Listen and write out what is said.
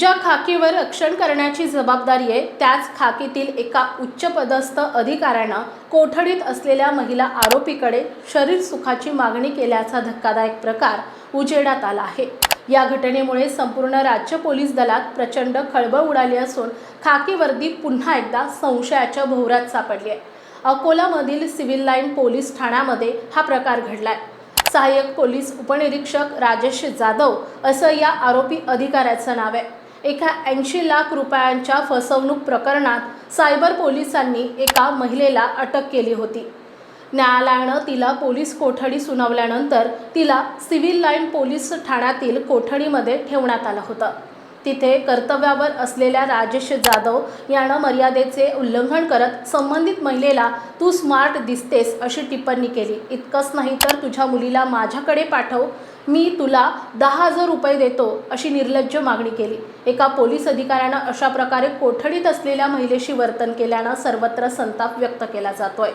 ज्या खाकीवर रक्षण करण्याची जबाबदारी आहे त्याच खाकीतील एका उच्चपदस्थ अधिकाऱ्यानं कोठडीत असलेल्या महिला आरोपीकडे शरीर सुखाची मागणी केल्याचा धक्कादायक प्रकार उजेडात आला आहे। या घटनेमुळे संपूर्ण राज्य पोलीस दलात प्रचंड खळबळ उडाली असून खाकी वर्दी पुन्हा एकदा संशयाच्या भोवऱ्यात सापडली आहे। अकोलामधील सिव्हिल लाईन पोलीस ठाण्यामध्ये हा प्रकार घडलाय। सहाय्यक पोलीस उपनिरीक्षक राजेश जाधव असं या आरोपी अधिकाऱ्याचं नाव आहे। एका 80 लाख रुपयांच्या फसवणूक प्रकरणात सायबर पोलिसांनी एका महिलेला अटक केली होती। न्यायालयानं तिला पोलीस कोठडी सुनावल्यानंतर तिला सिव्हिल लाईन पोलीस ठाण्यातील कोठडीमध्ये ठेवण्यात आलं होतं। तिथे कर्तव्यावर असलेल्या राजेश जाधव यानं मर्यादेचे उल्लंघन करत संबंधित महिलेला "तू स्मार्ट दिसतेस" अशी टिप्पणी केली। इतकंच नाही तर "तुझ्या मुलीला माझ्याकडे पाठव, मी तुला 10,000 रुपये देतो" अशी निर्लज्ज मागणी केली। एका पोलीस अधिकाऱ्यानं अशा प्रकारे कोठडीत असलेल्या महिलेशी वर्तन केल्यानं सर्वत्र संताप व्यक्त केला जातोय।